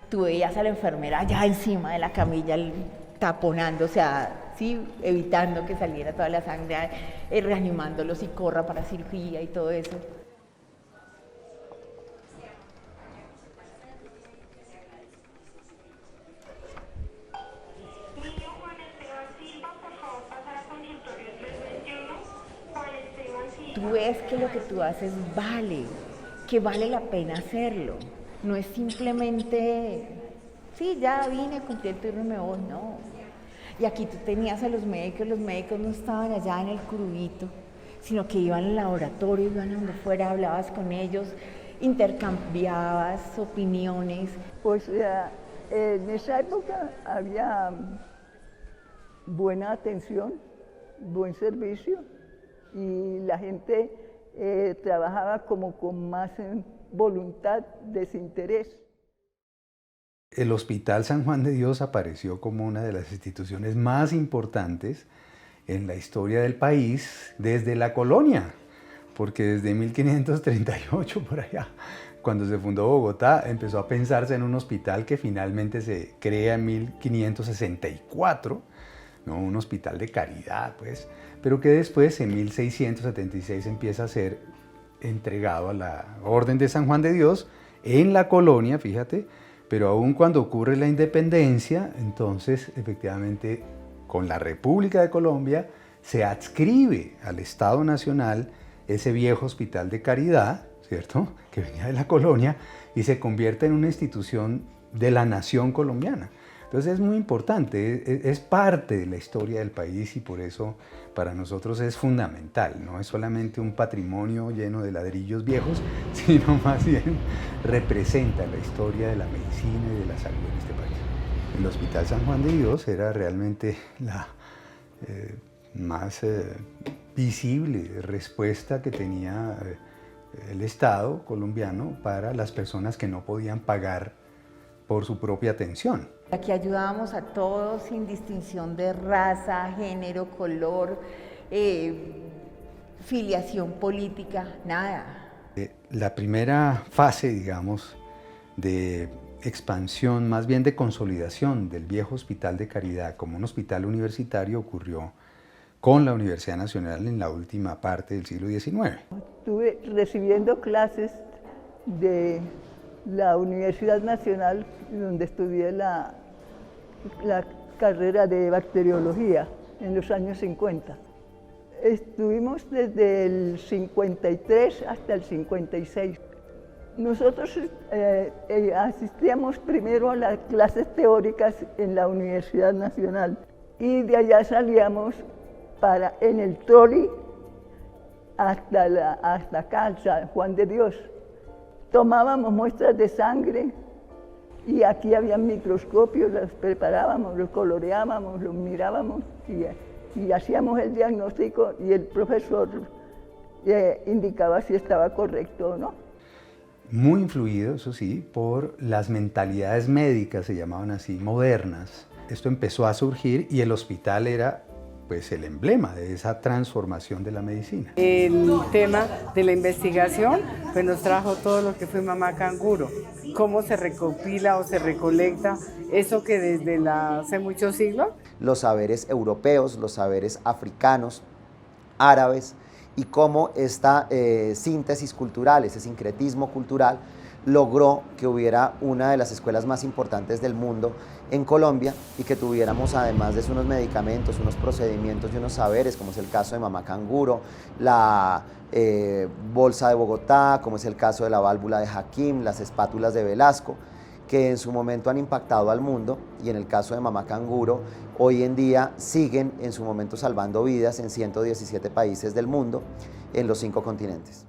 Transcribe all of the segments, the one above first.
tú veías a la enfermera allá encima de la camilla taponando, o sea, sí, evitando que saliera toda la sangre, reanimándolos y corra para cirugía y todo eso. Tú ves que lo que tú haces vale, que vale la pena hacerlo. No es simplemente, sí, ya vine, cumplí el turno y me voy, no. Y aquí tú tenías a los médicos no estaban allá en el curubito, sino que iban al laboratorio, iban a donde fuera, hablabas con ellos, intercambiabas opiniones. Pues en esa época había buena atención, buen servicio y la gente trabajaba como con más voluntad, desinterés. El Hospital San Juan de Dios apareció como una de las instituciones más importantes en la historia del país desde la colonia, porque desde 1538 por allá, cuando se fundó Bogotá, empezó a pensarse en un hospital que finalmente se crea en 1564, ¿no? Un hospital de caridad, pues, pero que después en 1676 empieza a ser entregado a la Orden de San Juan de Dios en la colonia, fíjate, pero aún cuando ocurre la independencia, entonces efectivamente con la República de Colombia se adscribe al Estado Nacional ese viejo hospital de caridad, ¿cierto?, que venía de la colonia y se convierte en una institución de la nación colombiana. Entonces es muy importante, es parte de la historia del país y por eso para nosotros es fundamental. No es solamente un patrimonio lleno de ladrillos viejos, sino más bien representa la historia de la medicina y de la salud en este país. El Hospital San Juan de Dios era realmente la más visible respuesta que tenía el Estado colombiano para las personas que no podían pagar por su propia atención. Aquí ayudábamos a todos sin distinción de raza, género, color, filiación política, nada. La primera fase, digamos, de expansión, más bien de consolidación del viejo Hospital de Caridad como un hospital universitario ocurrió con la Universidad Nacional en la última parte del siglo XIX. Estuve recibiendo clases de la Universidad Nacional, donde estudié la carrera de bacteriología en los años 50. Estuvimos desde el 53 hasta el 56. Nosotros asistíamos primero a las clases teóricas en la Universidad Nacional y de allá salíamos en el trolley hasta acá, San Juan de Dios. Tomábamos muestras de sangre y aquí había microscopios, las preparábamos, los coloreábamos, los mirábamos y hacíamos el diagnóstico y el profesor indicaba si estaba correcto o no. Muy influido, eso sí, por las mentalidades médicas, se llamaban así, modernas. Esto empezó a surgir y el hospital era pues el emblema de esa transformación de la medicina. El tema de la investigación pues nos trajo todo lo que fue Mamá Canguro, cómo se recopila o se recolecta eso que desde hace muchos siglos. Los saberes europeos, los saberes africanos, árabes, y cómo esta síntesis cultural, ese sincretismo cultural, logró que hubiera una de las escuelas más importantes del mundo en Colombia y que tuviéramos, además de unos medicamentos, unos procedimientos y unos saberes, como es el caso de Mamá Canguro, la bolsa de Bogotá, como es el caso de la válvula de Hakim, las espátulas de Velasco, que en su momento han impactado al mundo, y en el caso de Mamá Canguro, hoy en día siguen en su momento salvando vidas en 117 países del mundo, en los 5 continentes.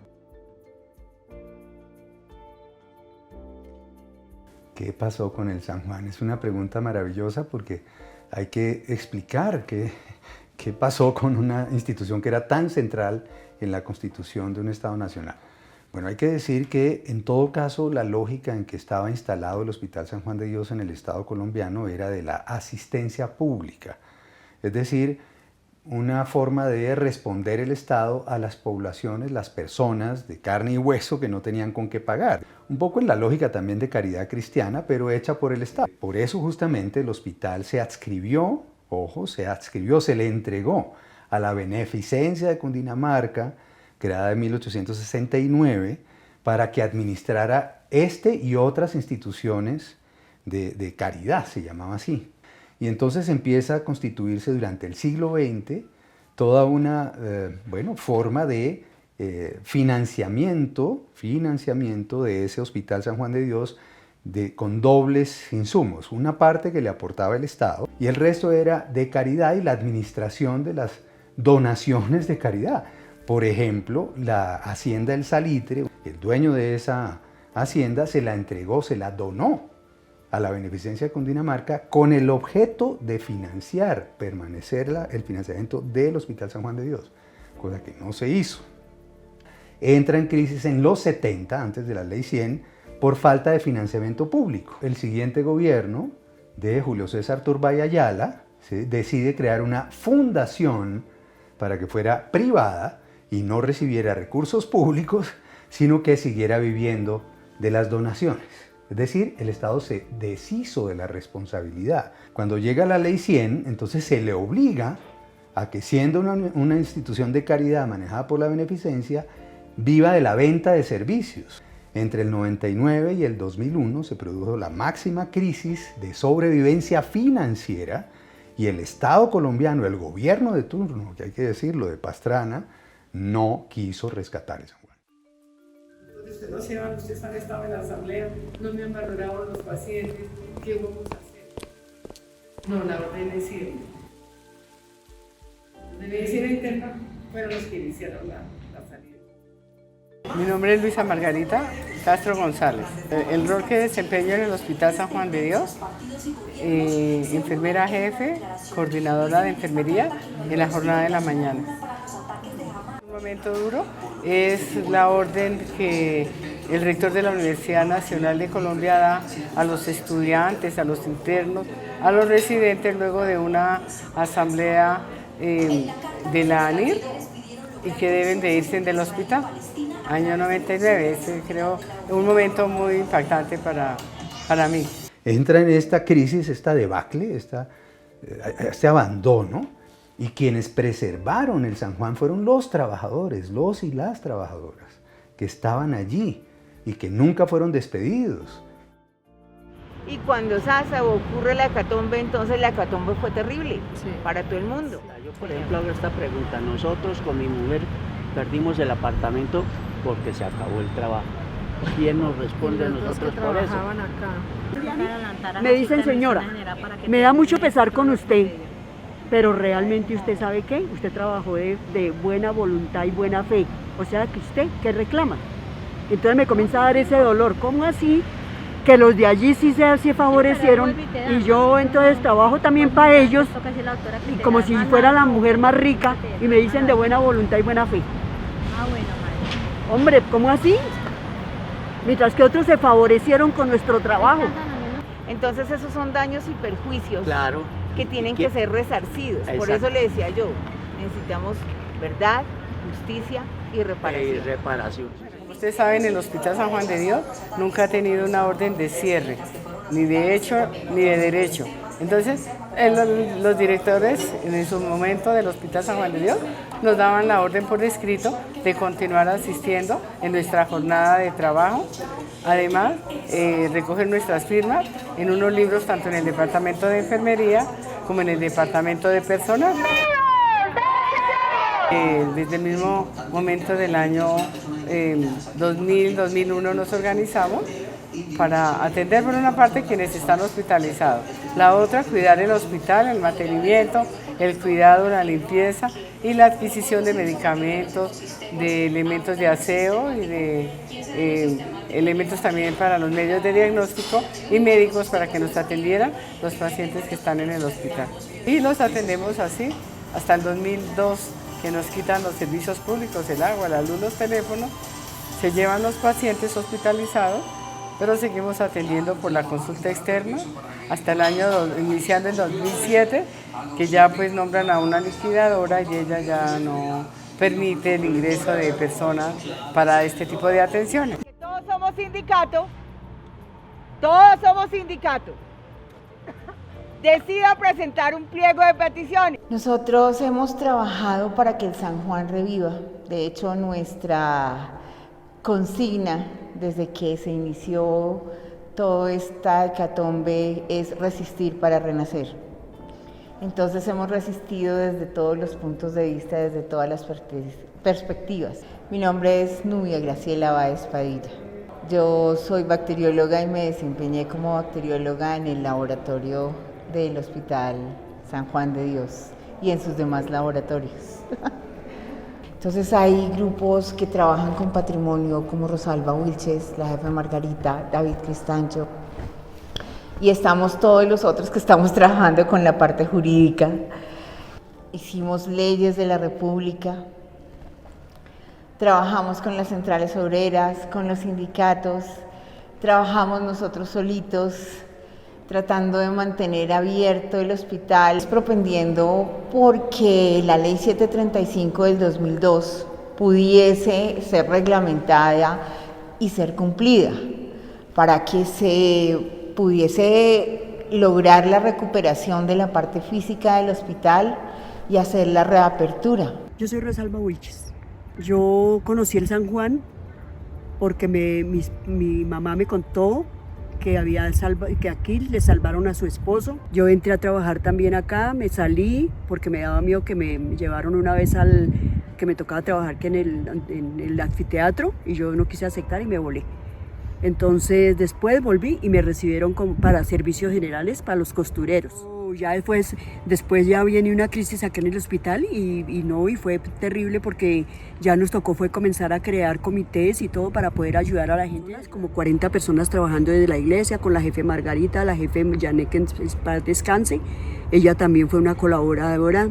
¿Qué pasó con el San Juan? Es una pregunta maravillosa porque hay que explicar qué pasó con una institución que era tan central en la constitución de un Estado nacional. Bueno, hay que decir que en todo caso la lógica en que estaba instalado el Hospital San Juan de Dios en el Estado colombiano era de la asistencia pública, es decir, una forma de responder el Estado a las poblaciones, las personas de carne y hueso que no tenían con qué pagar. Un poco en la lógica también de caridad cristiana, pero hecha por el Estado. Por eso justamente el hospital se adscribió, ojo, se le entregó a la Beneficencia de Cundinamarca, creada en 1869, para que administrara este y otras instituciones de caridad, se llamaba así. Y entonces empieza a constituirse durante el siglo XX toda una forma de financiamiento de ese Hospital San Juan de Dios con dobles insumos. Una parte que le aportaba el Estado y el resto era de caridad y la administración de las donaciones de caridad. Por ejemplo, la Hacienda El Salitre, el dueño de esa hacienda se la entregó, se la donó a la Beneficencia de Cundinamarca con el objeto de permanecer el financiamiento del Hospital San Juan de Dios, cosa que no se hizo. Entra en crisis en los 70, antes de la Ley 100, por falta de financiamiento público. El siguiente gobierno de Julio César Turbay Ayala decide crear una fundación para que fuera privada y no recibiera recursos públicos, sino que siguiera viviendo de las donaciones. Es decir, el Estado se deshizo de la responsabilidad. Cuando llega la Ley 100, entonces se le obliga a que, siendo una institución de caridad manejada por la Beneficencia, viva de la venta de servicios. Entre el 99 y el 2001 se produjo la máxima crisis de sobrevivencia financiera y el Estado colombiano, el gobierno de turno, que hay que decirlo, de Pastrana, no quiso rescatar esa. Ustedes no se van, ustedes han estado en la asamblea, no me han valorado los pacientes, ¿qué vamos a hacer? No, la orden es firme. Los de medicina interna fueron los que iniciaron la salida. Mi nombre es Luisa Margarita Castro González. El rol que desempeño en el Hospital San Juan de Dios, enfermera jefe, coordinadora de enfermería en la jornada de la mañana. Un momento duro es la orden que el rector de la Universidad Nacional de Colombia da a los estudiantes, a los internos, a los residentes luego de una asamblea de la ANIR y que deben de irse del hospital. Año 99, creo un momento muy impactante para mí. Entra en esta crisis, esta debacle, este abandono. Y quienes preservaron el San Juan fueron los trabajadores, los y las trabajadoras, que estaban allí y que nunca fueron despedidos. Y cuando se ocurre la hecatombe, entonces la hecatombe fue terrible para todo el mundo. Yo, por ejemplo, hago esta pregunta. Nosotros con mi mujer perdimos el apartamento porque se acabó el trabajo. ¿Quién nos responde a nosotros por eso? Me dicen, señora, me da mucho pesar con usted. Pero realmente usted sabe qué, usted trabajó de buena voluntad y buena fe, o sea que usted, ¿qué reclama? Entonces me comienza a dar ese dolor, ¿cómo así? Que los de allí sí se favorecieron y yo entonces trabajo también para ellos, y como si fuera la mujer más rica y me dicen de buena voluntad y buena fe. Hombre, ¿cómo así? Mientras que otros se favorecieron con nuestro trabajo. Entonces esos son daños y perjuicios. Claro. Que tienen que ser resarcidos. Exacto. Por eso le decía yo, necesitamos verdad, justicia y reparación. Como ustedes saben, el Hospital San Juan de Dios nunca ha tenido una orden de cierre, ni de hecho ni de derecho. Entonces, los directores en su momento del Hospital San Juan de Dios nos daban la orden por escrito de continuar asistiendo en nuestra jornada de trabajo. Además, recoger nuestras firmas en unos libros tanto en el departamento de enfermería como en el departamento de personal. Desde el mismo momento del año 2000-2001 nos organizamos para atender por una parte quienes están hospitalizados, la otra cuidar el hospital, el mantenimiento, el cuidado, la limpieza y la adquisición de medicamentos, de elementos de aseo y de elementos también para los medios de diagnóstico y médicos para que nos atendieran los pacientes que están en el hospital. Y los atendemos así hasta el 2002, que nos quitan los servicios públicos, el agua, la luz, los teléfonos, se llevan los pacientes hospitalizados, pero seguimos atendiendo por la consulta externa hasta el año, iniciando en 2007, que ya pues nombran a una liquidadora y ella ya no permite el ingreso de personas para este tipo de atenciones. Todos somos sindicato, todos somos sindicato. Decida presentar un pliego de peticiones. Nosotros hemos trabajado para que el San Juan reviva. De hecho, nuestra consigna desde que se inició toda esta hecatombe es resistir para renacer. Entonces hemos resistido desde todos los puntos de vista, desde todas las perspectivas. Mi nombre es Nubia Graciela Báez Padilla. Yo soy bacterióloga y me desempeñé como bacterióloga en el laboratorio del Hospital San Juan de Dios y en sus demás laboratorios. Entonces hay grupos que trabajan con patrimonio como Rosalba Wilches, la jefa Margarita, David Cristancho, y estamos todos los otros que estamos trabajando con la parte jurídica. Hicimos leyes de la República, trabajamos con las centrales obreras, con los sindicatos, trabajamos nosotros solitos, tratando de mantener abierto el hospital, propendiendo porque la ley 735 del 2002 pudiese ser reglamentada y ser cumplida, para que se pudiese lograr la recuperación de la parte física del hospital y hacer la reapertura. Yo soy Rosalba Wilches. Yo conocí el San Juan porque mi mamá me contó que aquí le salvaron a su esposo. Yo entré a trabajar también acá, me salí porque me daba miedo que me llevaron una vez que me tocaba trabajar en el anfiteatro y yo no quise aceptar y me volé. Entonces después volví y me recibieron para servicios generales para los costureros. Ya después ya viene una crisis acá en el hospital y fue terrible porque ya nos tocó comenzar a crear comités y todo para poder ayudar a la gente. Como 40 personas trabajando desde la iglesia con la jefe Margarita, la jefe Janek en paz descanse. Ella también fue una colaboradora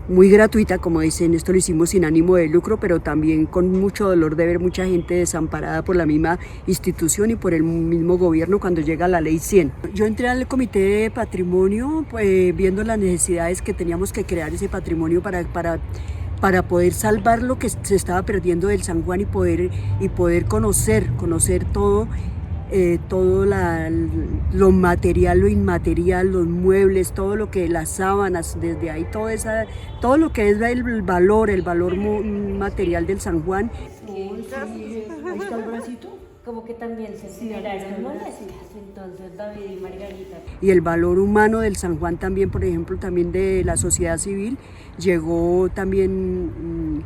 muy gratuita, como dicen, esto lo hicimos sin ánimo de lucro, pero también con mucho dolor de ver mucha gente desamparada por la misma institución y por el mismo gobierno cuando llega la ley 100. Yo entré al comité de patrimonio viendo las necesidades que teníamos que crear ese patrimonio para poder salvar lo que se estaba perdiendo del San Juan y poder conocer todo. Todo lo material, lo inmaterial, los muebles, todo lo que las sábanas, desde ahí todo lo que es el valor material del San Juan. Ahí está el bracito. Como que también se generaron molestias, entonces David y Margarita. Y el valor humano del San Juan también, por ejemplo, también de la sociedad civil, llegó también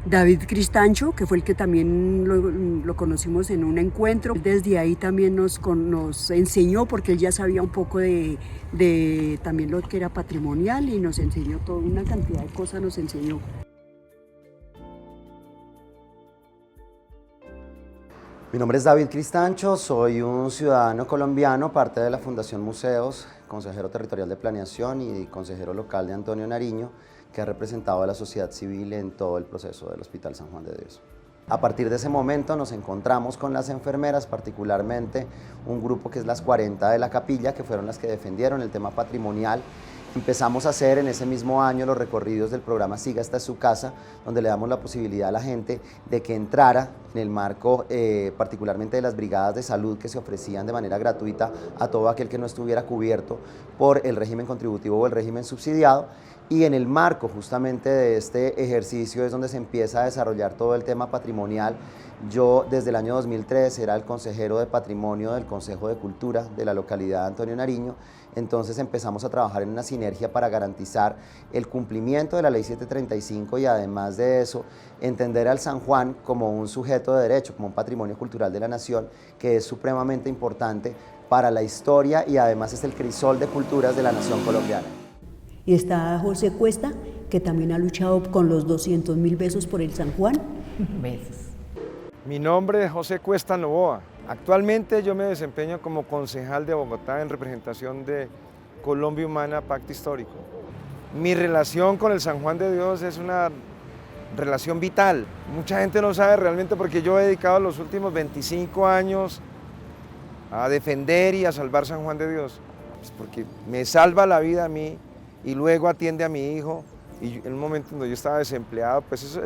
David Cristancho, que fue el que también lo conocimos en un encuentro. Desde ahí también nos enseñó, porque él ya sabía un poco de también lo que era patrimonial y nos enseñó toda una cantidad de cosas, nos enseñó. Mi nombre es David Cristancho, soy un ciudadano colombiano, parte de la Fundación Museos, consejero territorial de planeación y consejero local de Antonio Nariño, que ha representado a la sociedad civil en todo el proceso del Hospital San Juan de Dios. A partir de ese momento nos encontramos con las enfermeras, particularmente un grupo que es las 40 de la capilla, que fueron las que defendieron el tema patrimonial. Empezamos a hacer en ese mismo año los recorridos del programa Siga Esta es su casa, donde le damos la posibilidad a la gente de que entrara en el marco particularmente de las brigadas de salud que se ofrecían de manera gratuita a todo aquel que no estuviera cubierto por el régimen contributivo o el régimen subsidiado. Y en el marco justamente de este ejercicio es donde se empieza a desarrollar todo el tema patrimonial. Yo desde el año 2003 era el consejero de patrimonio del Consejo de Cultura de la localidad de Antonio Nariño, entonces empezamos a trabajar en una sinergia para garantizar el cumplimiento de la ley 735 y además de eso entender al San Juan como un sujeto de derecho, como un patrimonio cultural de la nación que es supremamente importante para la historia y además es el crisol de culturas de la nación colombiana. Y está José Cuesta, que también ha luchado con los 200.000 besos por el San Juan. Besos. Mi nombre es José Cuesta Novoa. Actualmente yo me desempeño como concejal de Bogotá en representación de Colombia Humana Pacto Histórico. Mi relación con el San Juan de Dios es una relación vital. Mucha gente no sabe realmente porque yo he dedicado los últimos 25 años a defender y a salvar San Juan de Dios? Pues porque me salva la vida a mí y luego atiende a mi hijo, y en un momento donde yo estaba desempleado, pues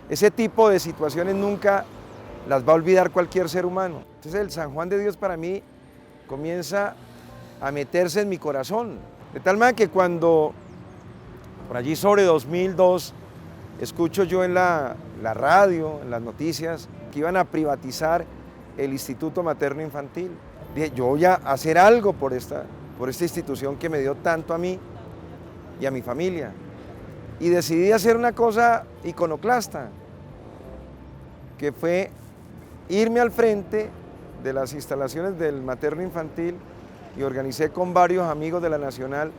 ese tipo de situaciones nunca las va a olvidar cualquier ser humano. Entonces el San Juan de Dios para mí comienza a meterse en mi corazón, de tal manera que cuando por allí sobre 2002 escucho yo en la radio, en las noticias, que iban a privatizar el Instituto Materno Infantil. Dije, yo voy a hacer algo por esta institución que me dio tanto a mí y a mi familia. Y decidí hacer una cosa iconoclasta, que fue irme al frente de las instalaciones del Materno Infantil y organicé con varios amigos de la Nacional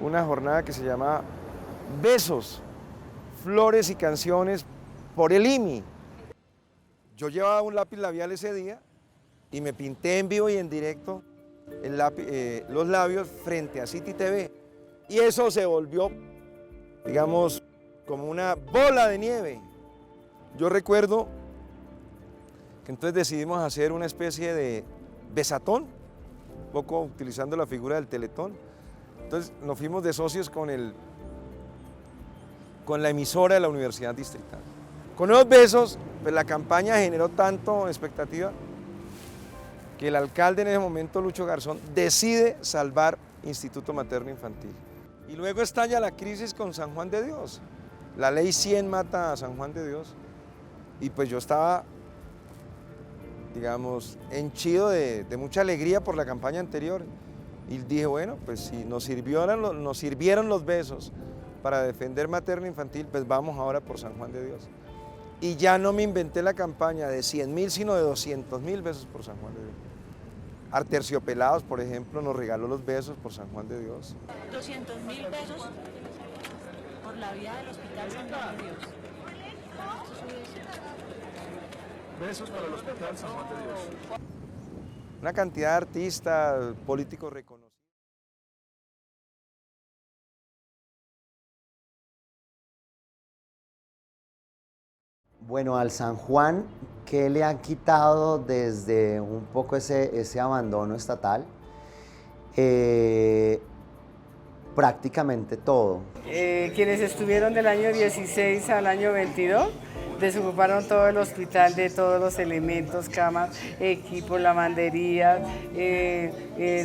una jornada que se llamaba Besos, Flores y Canciones por el IMI. Yo llevaba un lápiz labial ese día y me pinté en vivo y en directo los labios frente a City TV. Y eso se volvió, digamos, como una bola de nieve. Yo recuerdo que entonces decidimos hacer una especie de besatón, un poco utilizando la figura del Teletón. Entonces nos fuimos de socios con la emisora de la Universidad Distrital. Con esos besos, pues la campaña generó tanto expectativa que el alcalde en ese momento, Lucho Garzón, decide salvar Instituto Materno Infantil. Y luego estalla la crisis con San Juan de Dios. La ley 100 mata a San Juan de Dios. Y pues yo estaba, digamos, henchido de mucha alegría por la campaña anterior. Y dije, bueno, pues si nos sirvieron los besos para defender Materno Infantil, pues vamos ahora por San Juan de Dios. Y ya no me inventé la campaña de 100.000, sino de 200.000 besos por San Juan de Dios. Arterciopelados, por ejemplo, nos regaló los besos por San Juan de Dios. 200.000 besos por la vida del Hospital San Juan de Dios. Besos para el Hospital San Juan de Dios. Una cantidad de artistas, políticos reconocidos. Bueno, al San Juan, ¿qué le han quitado desde un poco ese abandono estatal? Prácticamente todo. Quienes estuvieron del año 16 al año 22, desocuparon todo el hospital de todos los elementos, camas, equipos, lavanderías,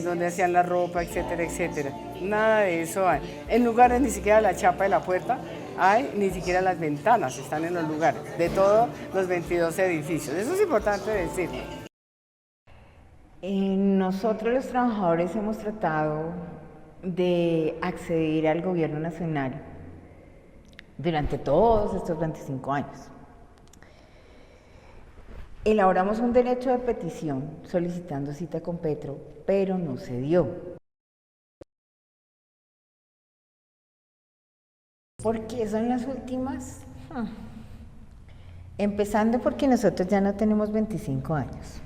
donde hacían la ropa, etcétera, etcétera. Nada de eso hay. En lugares ni siquiera la chapa de la puerta hay, ni siquiera las ventanas están en los lugares, de todos los 22 edificios. Eso es importante decirlo. Nosotros los trabajadores hemos tratado de acceder al gobierno nacional durante todos estos 25 años. Elaboramos un derecho de petición solicitando cita con Petro, pero no se dio. ¿Por qué son las últimas? Empezando porque nosotros ya no tenemos 25 años.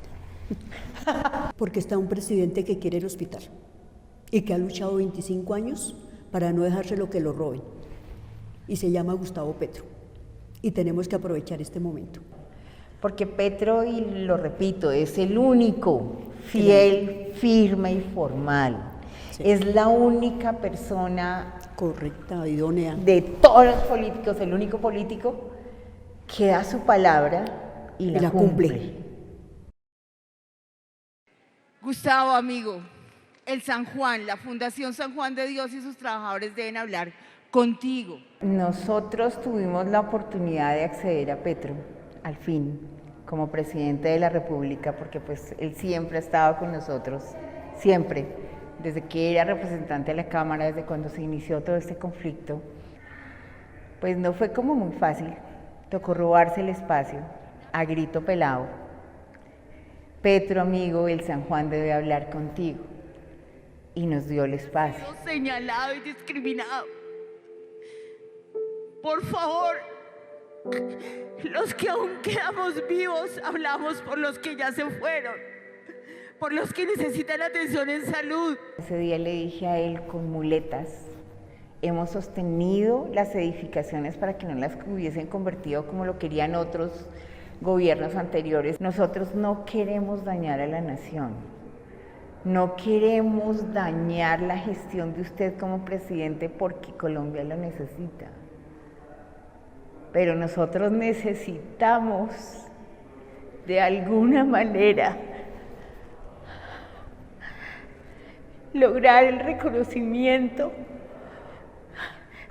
Porque está un presidente que quiere el hospital y que ha luchado 25 años para no dejárselo que lo roben. Y se llama Gustavo Petro. Y tenemos que aprovechar este momento. Porque Petro, y lo repito, es el único fiel, firme y formal. Sí. Es la única persona correcta, idónea. De todos los políticos, el único político que da su palabra y la cumple. Gustavo, amigo, el San Juan, la Fundación San Juan de Dios y sus trabajadores deben hablar contigo. Nosotros tuvimos la oportunidad de acceder a Petro, al fin, como presidente de la República, porque pues él siempre ha estado con nosotros, siempre. Desde que era representante de la Cámara, desde cuando se inició todo este conflicto, pues no fue como muy fácil, tocó robarse el espacio, a grito pelado. Petro, amigo, el San Juan debe hablar contigo, y nos dio el espacio. Señalado y discriminado. Por favor, los que aún quedamos vivos, hablamos por los que ya se fueron. Por los que necesitan atención en salud. Ese día le dije a él, con muletas, hemos sostenido las edificaciones para que no las hubiesen convertido como lo querían otros gobiernos anteriores. Nosotros no queremos dañar a la nación, no queremos dañar la gestión de usted como presidente porque Colombia lo necesita. Pero nosotros necesitamos, de alguna manera, lograr el reconocimiento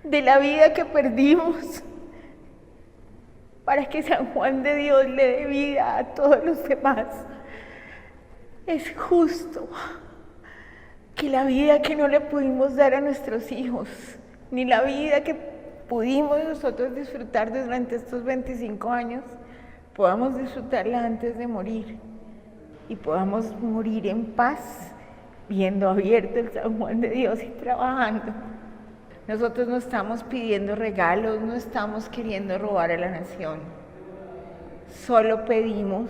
de la vida que perdimos para que San Juan de Dios le dé vida a todos los demás. Es justo que la vida que no le pudimos dar a nuestros hijos, ni la vida que pudimos nosotros disfrutar durante estos 25 años, podamos disfrutarla antes de morir y podamos morir en paz, viendo abierto el San Juan de Dios y trabajando. Nosotros no estamos pidiendo regalos, no estamos queriendo robar a la nación. Solo pedimos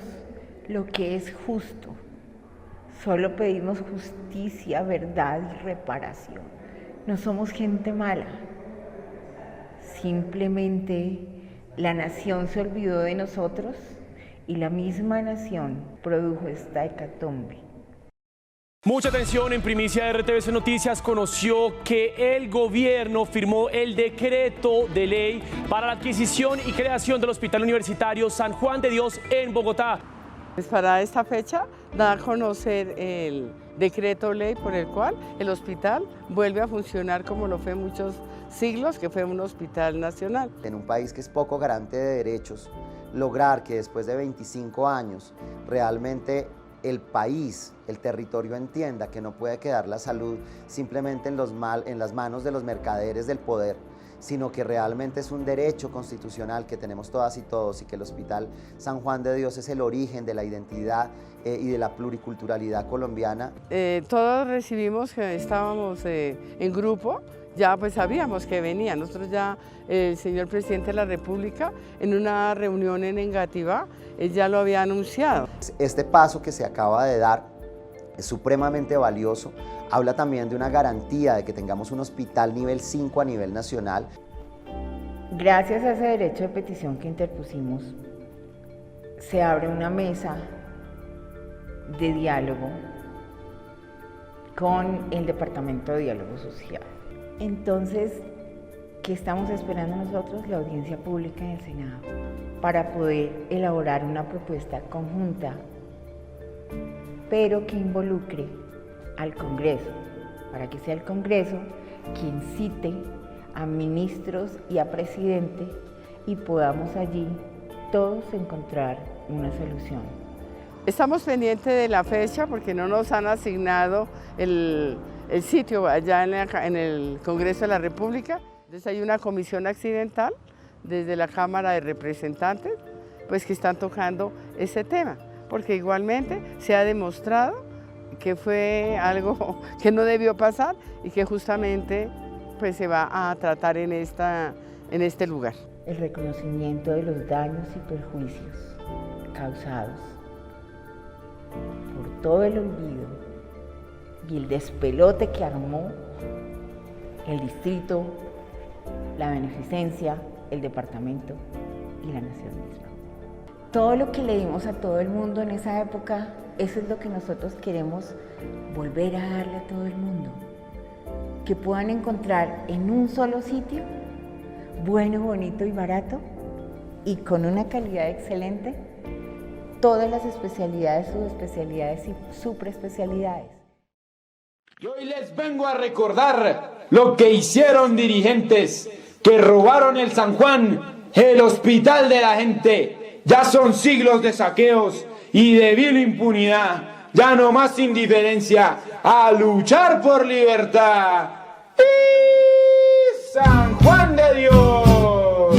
lo que es justo. Solo pedimos justicia, verdad y reparación. No somos gente mala. Simplemente la nación se olvidó de nosotros y la misma nación produjo esta hecatombe. Mucha atención, en primicia de RTVC Noticias conoció que el gobierno firmó el decreto de ley para la adquisición y creación del Hospital Universitario San Juan de Dios en Bogotá. Pues para esta fecha da a conocer el decreto ley por el cual el hospital vuelve a funcionar como lo fue muchos siglos, que fue un hospital nacional. En un país que es poco garante de derechos, lograr que después de 25 años realmente el país, el territorio entienda que no puede quedar la salud simplemente en las manos de los mercaderes del poder, sino que realmente es un derecho constitucional que tenemos todas y todos, y que el Hospital San Juan de Dios es el origen de la identidad y de la pluriculturalidad colombiana. Todos recibimos que estábamos en grupo, ya pues sabíamos que venía. Nosotros ya, el señor presidente de la República, en una reunión en Engativá, él ya lo había anunciado. Este paso que se acaba de dar es supremamente valioso. Habla también de una garantía de que tengamos un hospital nivel 5 a nivel nacional. Gracias a ese derecho de petición que interpusimos, se abre una mesa de diálogo con el Departamento de Diálogo Social. Entonces, ¿qué estamos esperando nosotros? La audiencia pública en el Senado, para poder elaborar una propuesta conjunta, pero que involucre al Congreso, para que sea el Congreso quien cite a ministros y a presidente y podamos allí todos encontrar una solución. Estamos pendientes de la fecha porque no nos han asignado el sitio allá en el Congreso de la República. Entonces hay una comisión accidental desde la Cámara de Representantes, pues que están tocando ese tema, porque igualmente se ha demostrado que fue algo que no debió pasar y que justamente pues se va a tratar en este lugar. El reconocimiento de los daños y perjuicios causados por todo el olvido y el despelote que armó el distrito, la beneficencia, el departamento y la nación misma. Todo lo que le dimos a todo el mundo en esa época, eso es lo que nosotros queremos volver a darle a todo el mundo. Que puedan encontrar en un solo sitio, bueno, bonito y barato, y con una calidad excelente, todas las especialidades, subespecialidades y supraespecialidades. Y hoy les vengo a recordar lo que hicieron dirigentes que robaron el San Juan, el hospital de la gente. Ya son siglos de saqueos y de vil impunidad. Ya no más indiferencia, a luchar por libertad. ¡Y San Juan de Dios!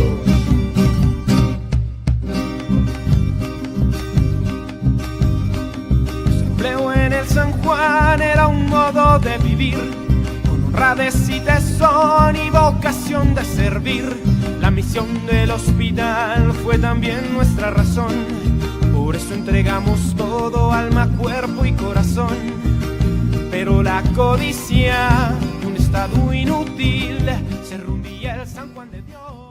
Su empleo en el San Juan era un modo de vivir, con honradez y tesón y vocación de servir. La misión del hospital fue también nuestra razón. Por eso entregamos todo, alma, cuerpo y corazón. Pero la codicia, un estado inútil, se hundía el San Juan de Dios.